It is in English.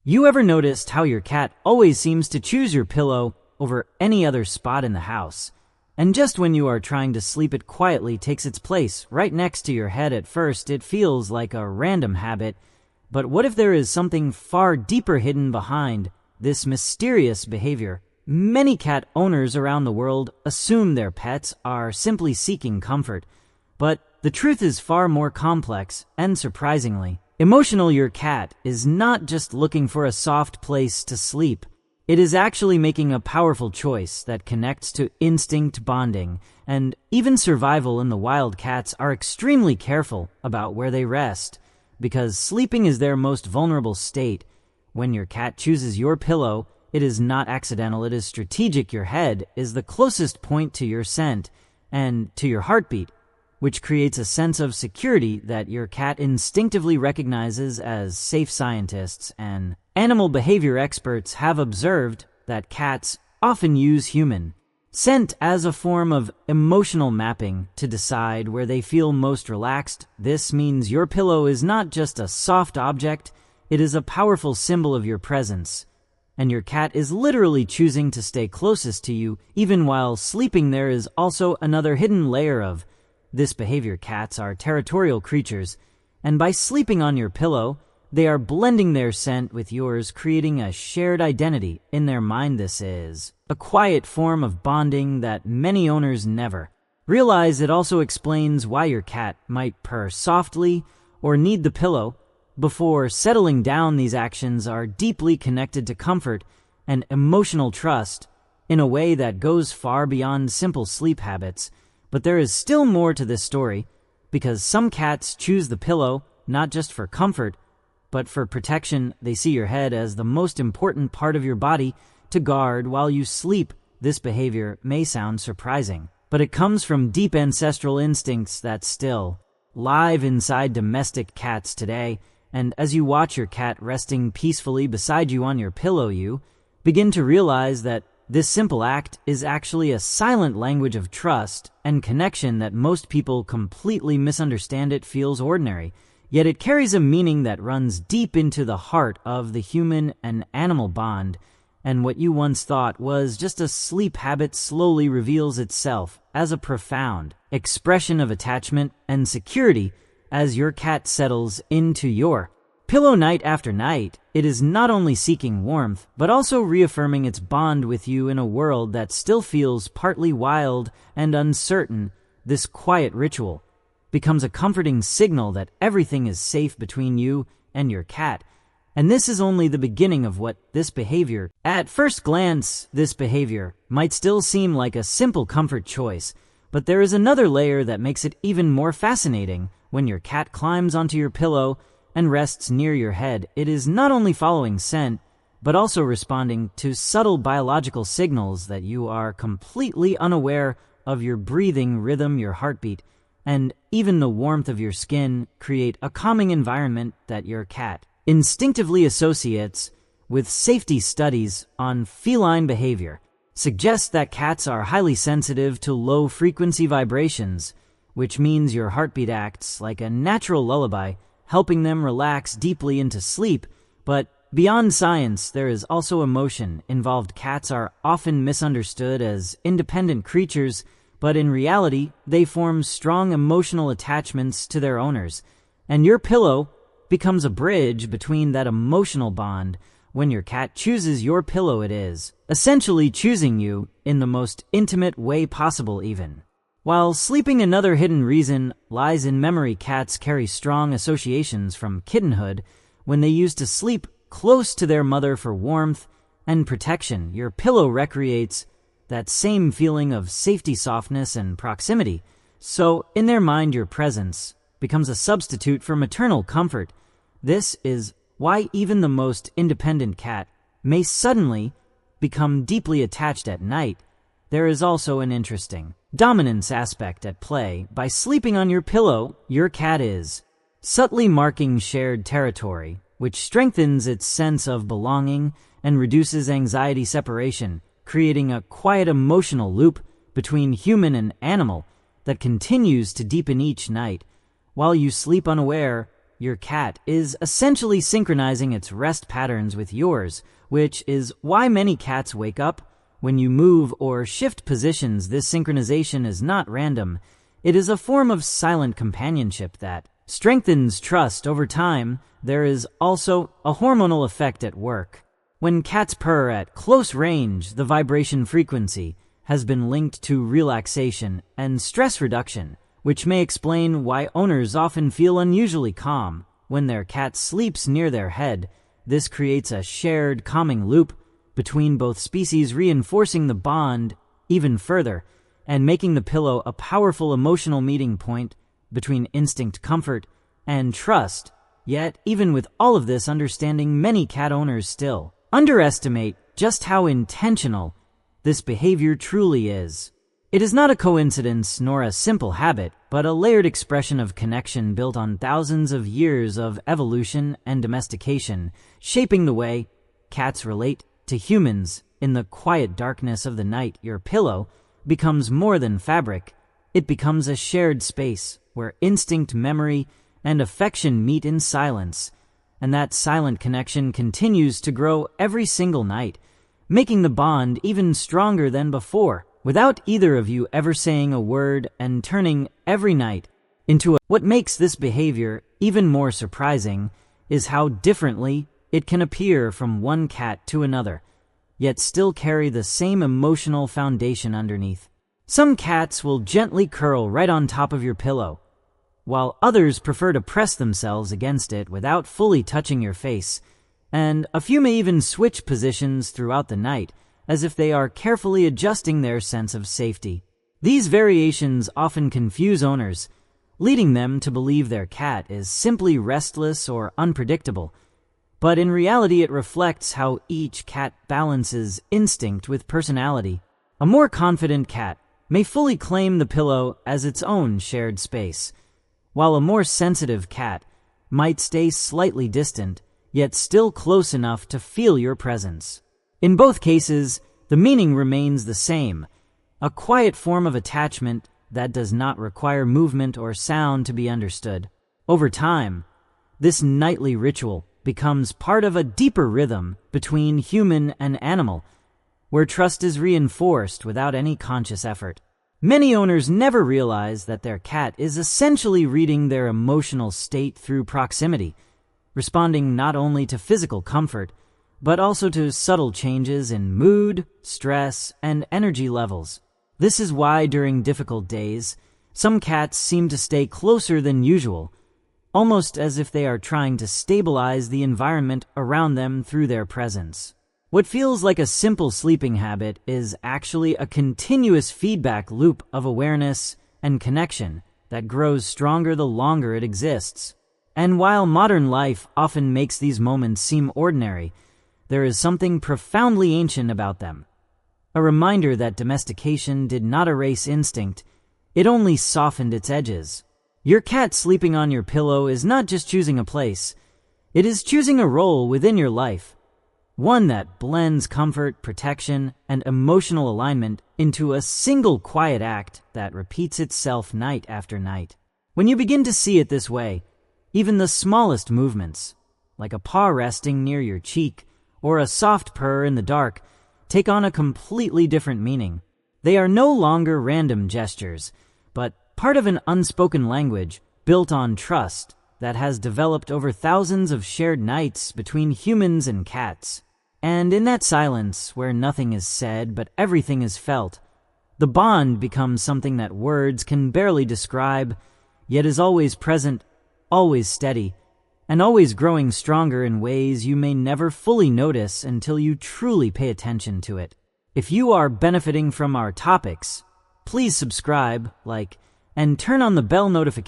You ever noticed how your cat always seems to choose your pillow over any other spot in the house? And just when you are trying to sleep, it quietly takes its place right next to your head. At first, it feels like a random habit, but what if there is something far deeper hidden behind this mysterious behavior? Many cat owners around the world assume their pets are simply seeking comfort, but the truth is far more complex and surprisingly emotional. Your cat is not just looking for a soft place to sleep. It is actually making a powerful choice that connects to instinct, bonding, and even survival in the wild. Cats are extremely careful about where they rest because sleeping is their most vulnerable state. When your cat chooses your pillow, it is not accidental, it is strategic. Your head is the closest point to your scent and to your heartbeat, which creates a sense of security that your cat instinctively recognizes as safe. Scientists and animal behavior experts have observed that cats often use human scent as a form of emotional mapping to decide where they feel most relaxed. This means your pillow is not just a soft object, it is a powerful symbol of your presence. And your cat is literally choosing to stay closest to you even while sleeping. There is also another hidden layer of this behavior. Cats are territorial creatures, and by sleeping on your pillow, they are blending their scent with yours, creating a shared identity in their mind. This is a quiet form of bonding that many owners never realize. It also explains why your cat might purr softly or need the pillow before settling down. These actions are deeply connected to comfort and emotional trust in a way that goes far beyond simple sleep habits. But there is still more to this story, because some cats choose the pillow not just for comfort, but for protection. They see your head as the most important part of your body to guard while you sleep. This behavior may sound surprising, but it comes from deep ancestral instincts that still live inside domestic cats today. And as you watch your cat resting peacefully beside you on your pillow, you begin to realize that this simple act is actually a silent language of trust and connection that most people completely misunderstand. It feels ordinary, yet it carries a meaning that runs deep into the heart of the human and animal bond. And what you once thought was just a sleep habit slowly reveals itself as a profound expression of attachment and security. As your cat settles into your pillow night after night, it is not only seeking warmth, but also reaffirming its bond with you in a world that still feels partly wild and uncertain. This quiet ritual becomes a comforting signal that everything is safe between you and your cat. And this is only the beginning of what this behavior. At first glance, this behavior might still seem like a simple comfort choice, but there is another layer that makes it even more fascinating. When your cat climbs onto your pillow and rests near your head, it is not only following scent, but also responding to subtle biological signals that you are completely unaware of. Your breathing rhythm, your heartbeat, and even the warmth of your skin create a calming environment that your cat instinctively associates with safety. Studies on feline behavior suggest that cats are highly sensitive to low-frequency vibrations, which means your heartbeat acts like a natural lullaby, helping them relax deeply into sleep. But beyond science, there is also emotion involved. Cats are often misunderstood as independent creatures, but in reality, they form strong emotional attachments to their owners. And your pillow becomes a bridge between that emotional bond. When your cat chooses your pillow, it is essentially choosing you in the most intimate way possible. Even while sleeping, another hidden reason lies in memory. Cats carry strong associations from kittenhood when they used to sleep close to their mother for warmth and protection. Your pillow recreates that same feeling of safety, softness, and proximity. So, in their mind, your presence becomes a substitute for maternal comfort. This is why even the most independent cat may suddenly become deeply attached at night. There is also an interesting dominance aspect at play. By sleeping on your pillow, your cat is subtly marking shared territory, which strengthens its sense of belonging and reduces anxiety separation, creating a quiet emotional loop between human and animal that continues to deepen each night. While you sleep unaware, your cat is essentially synchronizing its rest patterns with yours, which is why many cats wake up. When you move or shift positions, this synchronization is not random. It is a form of silent companionship that strengthens trust over time. There is also a hormonal effect at work. When cats purr at close range, the vibration frequency has been linked to relaxation and stress reduction, which may explain why owners often feel unusually calm when their cat sleeps near their head. This creates a shared calming loop between both species, reinforcing the bond even further and making the pillow a powerful emotional meeting point between instinct, comfort, and trust. Yet, even with all of this understanding, many cat owners still underestimate just how intentional this behavior truly is. It is not a coincidence nor a simple habit, but a layered expression of connection built on thousands of years of evolution and domestication, shaping the way cats relate to humans. In the quiet darkness of the night, your pillow becomes more than fabric. It becomes a shared space where instinct, memory, and affection meet in silence. And that silent connection continues to grow every single night, making the bond even stronger than before, without either of you ever saying a word and turning every night into a... What makes this behavior even more surprising is how differently it can appear from one cat to another, yet still carry the same emotional foundation underneath. Some cats will gently curl right on top of your pillow, while others prefer to press themselves against it without fully touching your face, and a few may even switch positions throughout the night, as if they are carefully adjusting their sense of safety. These variations often confuse owners, leading them to believe their cat is simply restless or unpredictable. But in reality, it reflects how each cat balances instinct with personality. A more confident cat may fully claim the pillow as its own shared space, while a more sensitive cat might stay slightly distant, yet still close enough to feel your presence. In both cases, the meaning remains the same, a quiet form of attachment that does not require movement or sound to be understood. Over time, this nightly ritual becomes part of a deeper rhythm between human and animal, where trust is reinforced without any conscious effort. Many owners never realize that their cat is essentially reading their emotional state through proximity, responding not only to physical comfort, but also to subtle changes in mood, stress, and energy levels. This is why during difficult days, some cats seem to stay closer than usual, almost as if they are trying to stabilize the environment around them through their presence. What feels like a simple sleeping habit is actually a continuous feedback loop of awareness and connection that grows stronger the longer it exists. And while modern life often makes these moments seem ordinary, there is something profoundly ancient about them. A reminder that domestication did not erase instinct, it only softened its edges. Your cat sleeping on your pillow is not just choosing a place, it is choosing a role within your life, one that blends comfort, protection, and emotional alignment into a single quiet act that repeats itself night after night. When you begin to see it this way, even the smallest movements, like a paw resting near your cheek or a soft purr in the dark, take on a completely different meaning. They are no longer random gestures, but part of an unspoken language built on trust that has developed over thousands of shared nights between humans and cats. And in that silence, where nothing is said but everything is felt, the bond becomes something that words can barely describe, yet is always present, always steady, and always growing stronger in ways you may never fully notice until you truly pay attention to it. If you are benefiting from our topics, please subscribe, like, and turn on the bell notification